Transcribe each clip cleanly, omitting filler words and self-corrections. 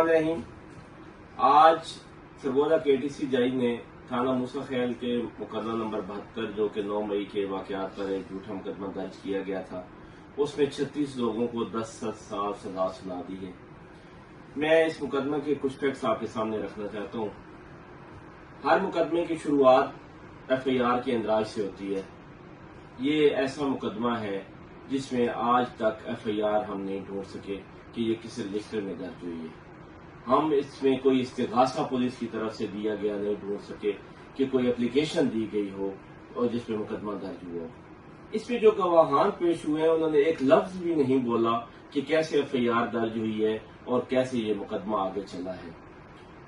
الرحمن الرحیم۔ آج سرگودا KTC جج نے تھانہ موسیٰ خیل کے مقدمہ نمبر 72 جو کہ 9 مئی کے واقعات پر ایک جھوٹا مقدمہ درج کیا گیا تھا، اس میں 36 لوگوں کو 10 سال سزا سنا دی ہے۔ میں اس مقدمے کے کچھ فیکٹس آپ کے سامنے رکھنا چاہتا ہوں۔ ہر مقدمے کی شروعات FIR کے اندراج سے ہوتی ہے۔ یہ ایسا مقدمہ ہے جس میں آج تک FIR ہم نہیں ڈھونڈ سکے کہ یہ کس رجسٹر میں درج ہوئی ہے۔ ہم اس میں کوئی استغاثہ پولیس کی طرف سے دیا گیا نہیں ڈھونڈ سکے کہ کوئی اپلیکیشن دی گئی ہو اور جس پہ مقدمہ درج ہوا ہو۔ اس میں جو گواہان پیش ہوئے ہیں انہوں نے ایک لفظ بھی نہیں بولا کہ کیسے FIR درج ہوئی ہے اور کیسے یہ مقدمہ آگے چلا ہے۔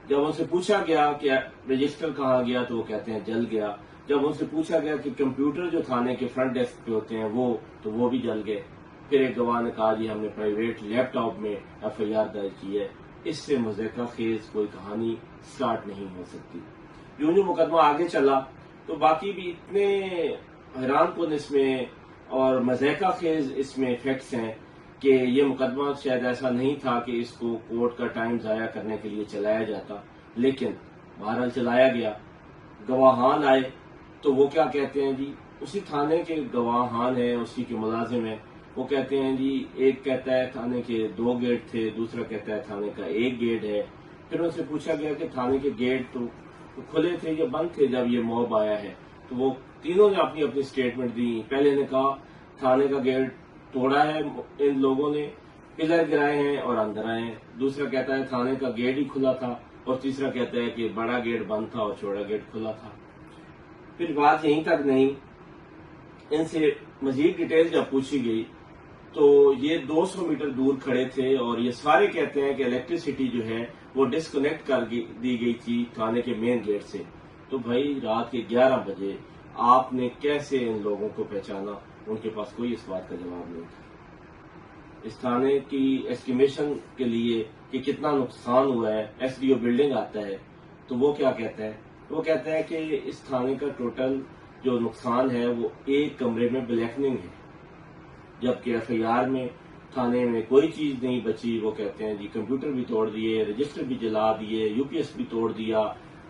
جب ان سے پوچھا گیا کہ رجسٹر کہاں گیا تو وہ کہتے ہیں جل گیا۔ جب ان سے پوچھا گیا کہ کمپیوٹر جو تھانے کے فرنٹ ڈیسک پہ ہوتے ہیں وہ بھی جل گئے۔ پھر ایک گواہ نے کہا جی ہم نے پرائیویٹ لیپ ٹاپ میں FIR درج کی ہے۔ اس سے مضحکہ خیز کوئی کہانی سٹارٹ نہیں ہو سکتی۔ جو مقدمہ آگے چلا تو باقی بھی اتنے حیران کن اس میں اور مضحکہ خیز اس میں فیکٹس ہیں کہ یہ مقدمہ شاید ایسا نہیں تھا کہ اس کو کورٹ کا ٹائم ضائع کرنے کے لیے چلایا جاتا، لیکن بہرحال چلایا گیا۔ گواہان آئے تو وہ کیا کہتے ہیں جی، اسی تھانے کے گواہان ہیں، اسی کے ملازم ہیں، وہ کہتے ہیں جی ایک کہتا ہے تھانے کے 2 گیٹ تھے، دوسرا کہتا ہے تھانے کا 1 گیٹ ہے۔ پھر ان سے پوچھا گیا کہ تھانے کے گیٹ تو کھلے تھے یا بند تھے جب یہ موب آیا ہے؟ تو وہ تینوں نے اپنی اپنی سٹیٹمنٹ دی۔ پہلے نے کہا تھانے کا گیٹ توڑا ہے ان لوگوں نے، پلر گرائے ہیں اور اندر آئے ہیں۔ دوسرا کہتا ہے تھانے کا گیٹ ہی کھلا تھا، اور تیسرا کہتا ہے کہ بڑا گیٹ بند تھا اور چھوٹا گیٹ کھلا تھا۔ پھر بات یہیں تک نہیں، ان سے مزید ڈیٹیل جب پوچھی گئی تو یہ 200 میٹر دور کھڑے تھے اور یہ سارے کہتے ہیں کہ الیکٹریسٹی جو ہے وہ ڈسکنیکٹ کر دی گئی تھی تھانے کے مین گیٹ سے۔ تو بھائی رات کے 11 بجے آپ نے کیسے ان لوگوں کو پہچانا؟ ان کے پاس کوئی اس بات کا جواب نہیں تھا۔ اس تھانے کی ایسٹیمیشن کے لیے کہ کتنا نقصان ہوا ہے، SDO بلڈنگ آتا ہے تو وہ کیا کہتا ہے؟ وہ کہتا ہے کہ اس تھانے کا ٹوٹل جو نقصان ہے وہ ایک کمرے میں بلیکننگ ہے، جبکہ FIR میں تھانے میں کوئی چیز نہیں بچی۔ وہ کہتے ہیں جی کمپیوٹر بھی توڑ دیے، رجسٹر بھی جلا دیے، UPS بھی توڑ دیا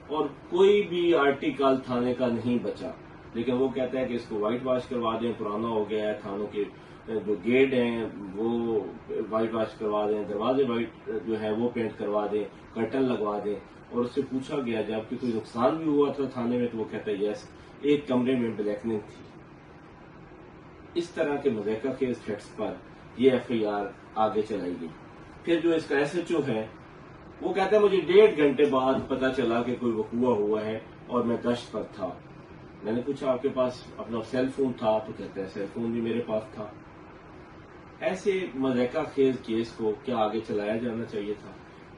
اور کوئی بھی آرٹیکل تھانے کا نہیں بچا۔ لیکن وہ کہتا ہے کہ اس کو وائٹ واش کروا دیں، پرانا ہو گیا ہے، تھانوں کے جو گیٹ ہیں وہ وائٹ واش کروا دیں، دروازے وائٹ جو ہے وہ پینٹ کروا دیں، کرٹن لگوا دیں۔ اور اس سے پوچھا گیا جب کہ کوئی نقصان بھی ہوا تھا تھانے میں تو وہ کہتا ہے یس، ایک کمرے میں بلیکننگ تھی۔ اس طرح کے مضحکہ خیز فیکٹس پر یہ FIR آگے چلائی گئی۔ پھر جو اس کا SHO ہے وہ کہتا ہے مجھے 1.5 گھنٹے بعد پتا چلا کہ کوئی وقوع ہوا ہے اور میں گشت پر تھا۔ میں نے پوچھا آپ کے پاس اپنا سیل فون تھا؟ تو کہتا ہے سیل فون بھی میرے پاس تھا۔ ایسے مضحکہ خیز کیس کو کیا آگے چلایا جانا چاہیے تھا؟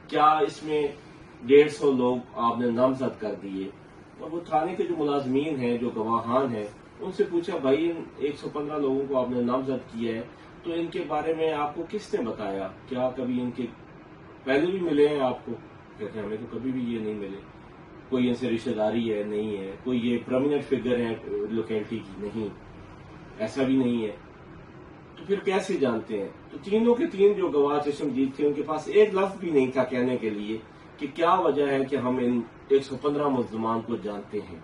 کیا اس میں 150 لوگ آپ نے نامزد کر دیے؟ اور وہ تھانے کے جو ملازمین ہیں، جو گواہان ہیں، ان سے پوچھا بھائی ان 115 لوگوں کو آپ نے نامزد کیا ہے تو ان کے بارے میں آپ کو کس نے بتایا؟ کیا کبھی ان کے پہلے بھی ملے ہیں آپ کو؟ کہتے ہیں ہمیں تو کبھی بھی یہ نہیں ملے۔ کوئی ان سے رشتہ داری ہے نہیں ہے، کوئی یہ پرامیننٹ فگر ہے لوکیلٹی کی نہیں، ایسا بھی نہیں ہے۔ تو پھر کیسے جانتے ہیں؟ تو تینوں کے تین جو گواہ چشمدید تھے ان کے پاس ایک لفظ بھی نہیں تھا کہنے کے لیے کہ کیا وجہ ہے کہ ہم ان 115 ملزمان کو جانتے ہیں۔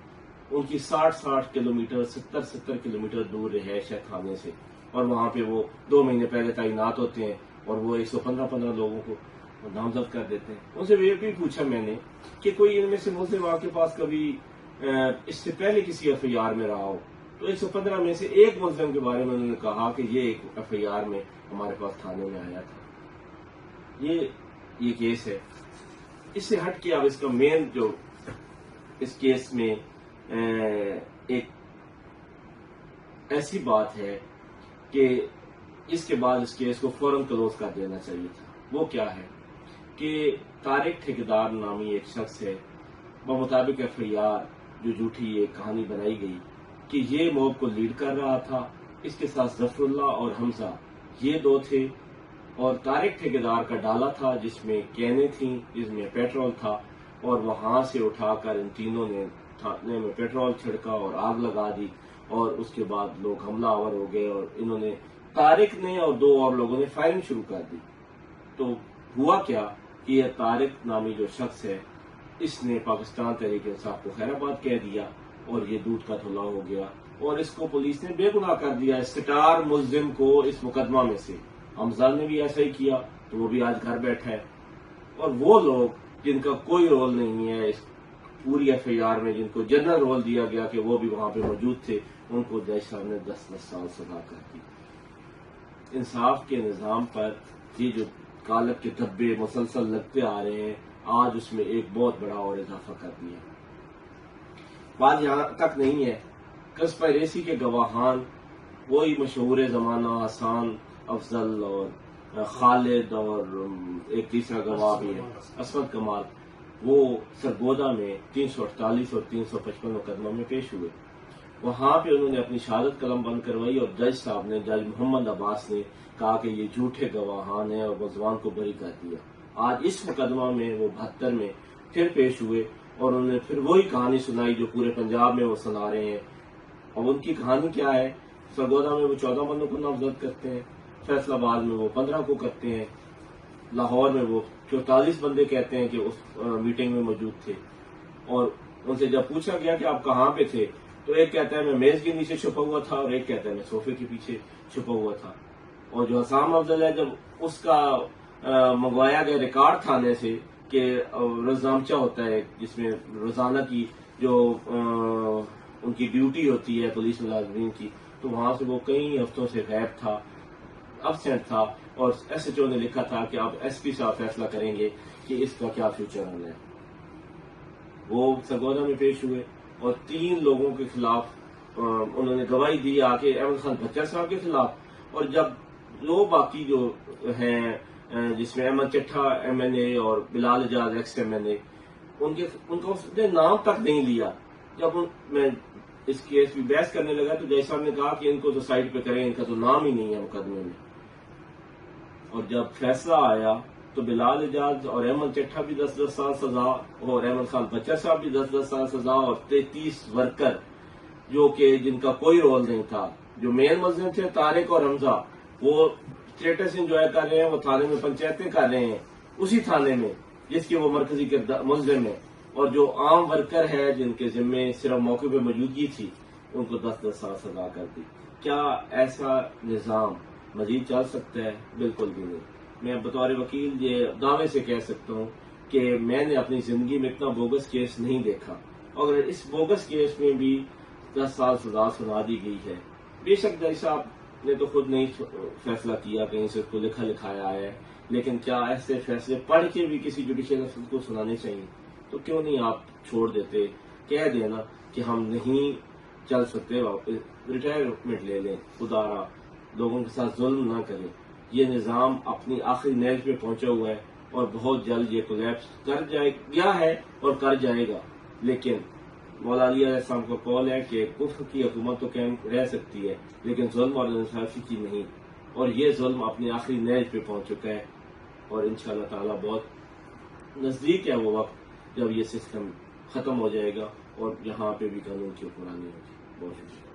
ان کی 60 کلومیٹر 70 کلومیٹر دور رہائش ہے تھانے سے، اور وہاں پہ وہ 2 مہینے پہلے تعینات ہوتے ہیں اور وہ 115 لوگوں کو نامزد کر دیتے ہیں۔ ان سے یہ بھی پوچھا میں نے کہ کوئی ان میں سے ملزم آپ کے پاس کبھی اس سے پہلے کسی FIR میں رہا ہو؟ تو 115 میں سے ایک ملزم کے بارے میں انہوں نے کہا کہ یہ ایک FIR میں ہمارے پاس تھانے میں آیا تھا۔ یہ کیس ہے۔ اس سے ہٹ کے اب اس کا مین جو اس کیس میں ایک ایسی بات ہے کہ اس کے بعد اس کیس کو فوراً کلوز کر دینا چاہیے تھا۔ وہ کیا ہے کہ طارق ٹھیکیدار نامی ایک شخص ہے، بمطابق FIR جو جھوٹی ایک کہانی بنائی گئی کہ یہ موب کو لیڈ کر رہا تھا، اس کے ساتھ ظفر اللہ اور حمزہ یہ 2 تھے، اور طارق ٹھیکیدار کا ڈالا تھا جس میں کینیں تھیں، جس میں پیٹرول تھا، اور وہاں سے اٹھا کر ان تینوں نے تھانے میں پیٹرول چھڑکا اور آگ لگا دی، اور اس کے بعد لوگ حملہ آور ہو گئے اور انہوں نے طارق نے اور 2 اور لوگوں نے فائرنگ شروع کر دی۔ تو ہوا کیا کہ یہ طارق نامی جو شخص ہے اس نے پاکستان تحریک انصاف کو خیر آباد کہہ دیا اور یہ دودھ کا دھلا ہو گیا اور اس کو پولیس نے بے گناہ کر دیا اسٹار ملزم کو اس مقدمہ میں سے. حمزہ نے بھی ایسا ہی کیا تو وہ بھی آج گھر بیٹھا ہے. اور وہ لوگ جن کا کوئی رول نہیں ہے اس پوری ایف آئی آر میں, جن کو جنرل رول دیا گیا کہ وہ بھی وہاں پہ موجود تھے, ان کو جج صاحب نے 10 سال سزا کر دی. انصاف کے نظام پر یہ جو کالک کے دھبے مسلسل لگتے آ رہے ہیں, آج اس میں ایک بہت بڑا اور اضافہ کر دیا. بات یہاں تک نہیں ہے, کنسپائریسی کے گواہان وہی مشہور زمانہ حسان افضل اور خالد اور ایک تیسرا گواہ بھی ہے اسود کمال, وہ سرگودا میں 348 اور 355 مقدمہ میں پیش ہوئے. وہاں پہ انہوں نے اپنی شہادت قلم بند کروائی اور جج صاحب نے, جج محمد عباس نے کہا کہ یہ جھوٹے گواہان ہیں اور ملزمان کو بری کر دیا. آج اس مقدمہ میں وہ 72 میں پھر پیش ہوئے اور انہوں نے پھر وہی کہانی سنائی جو پورے پنجاب میں وہ سنا رہے ہیں. اب ان کی کہانی کیا ہے, سرگودا میں وہ 14 بندوں کو نامزد کرتے ہیں, فیصل آباد میں وہ 15 کو کرتے ہیں, لاہور میں وہ 44 بندے کہتے ہیں کہ اس میٹنگ میں موجود تھے. اور ان سے جب پوچھا گیا کہ آپ کہاں پہ تھے تو ایک کہتا ہے میں میز کے نیچے چھپا ہوا تھا اور ایک کہتا ہے میں صوفے کے پیچھے چھپا ہوا تھا. اور جو حسام افضل ہے, جب اس کا منگوایا گیا ریکارڈ تھانے سے کہ روزنامچہ ہوتا ہے جس میں روزانہ کی جو ان کی ڈیوٹی ہوتی ہے پولیس ملازمین کی, تو وہاں سے وہ کئی ہفتوں سے غائب تھا, ابسینٹ تھا, اور ایس ایچ او نے لکھا تھا کہ اب ایس پی صاحب فیصلہ کریں گے کہ اس کا کیا فیوچر ہونا ہے. وہ سرگودا میں پیش ہوئے اور 3 لوگوں کے خلاف انہوں نے گواہی دی آ کے احمد خان بچر صاحب کے خلاف. اور جب لو باقی جو ہیں جس میں احمد چٹھا ایم این اے اور بلال اعجاز ایکس ایم این اے, ان کا اس نے نام تک نہیں لیا. جب میں اس کیس بھی بحث کرنے لگا تو جج صاحب نے کہا کہ ان کو تو سائڈ پہ کریں, ان کا تو نام ہی نہیں ہے مقدمے میں. اور جب فیصلہ آیا تو بلال اعجاز اور احمد چٹھا بھی 10 سال سزا اور احمد خان بچر صاحب بھی 10 سال سزا اور 33 ورکر جو کہ جن کا کوئی رول نہیں تھا, جو مین ملزم تھے طارق اور حمزہ, وہ اسٹیٹس انجوائے کر رہے ہیں, وہ تھانے میں پنچایتیں کر رہے ہیں اسی تھانے میں جس کے وہ مرکزی ملزم ہیں. اور جو عام ورکر ہے جن کے ذمے صرف موقع پہ موجودگی تھی ان کو 10 سال سزا کر دی. کیا ایسا نظام مزید چل سکتا ہے؟ بالکل بھی نہیں. میں بطور وکیل یہ دعوے سے کہہ سکتا ہوں کہ میں نے اپنی زندگی میں اتنا بوگس کیس نہیں دیکھا. اگر اس بوگس کیس میں بھی 10 سال سزا سنا دی گئی ہے, بے شک جج صاحب نے تو خود نہیں فیصلہ کیا, کہیں سے اس کو لکھا لکھایا ہے, لیکن کیا ایسے فیصلے پڑھ کے بھی کسی جوڈیشل افسر کو سنانے چاہیے؟ تو کیوں نہیں آپ چھوڑ دیتے, کہہ دینا کہ ہم نہیں چل سکتے, ریٹائرمنٹ لے لیں, خدارا لوگوں کے ساتھ ظلم نہ کریں. یہ نظام اپنی آخری نیج پہ پہنچا ہوا ہے اور بہت جلد یہ کولیپس کر جائے گیا ہے اور کر جائے گا. لیکن مولا علی علیہ السلام کا قول ہے کہ کفر کی حکومت تو قائم رہ سکتی ہے لیکن ظلم اور انصافی کی نہیں, اور یہ ظلم اپنی آخری نیج پہ پہنچ چکا ہے. اور انشاءاللہ تعالی بہت نزدیک ہے وہ وقت جب یہ سسٹم ختم ہو جائے گا اور یہاں پہ بھی قانون کی حکمرانی ہوگی. بہت شکریہ.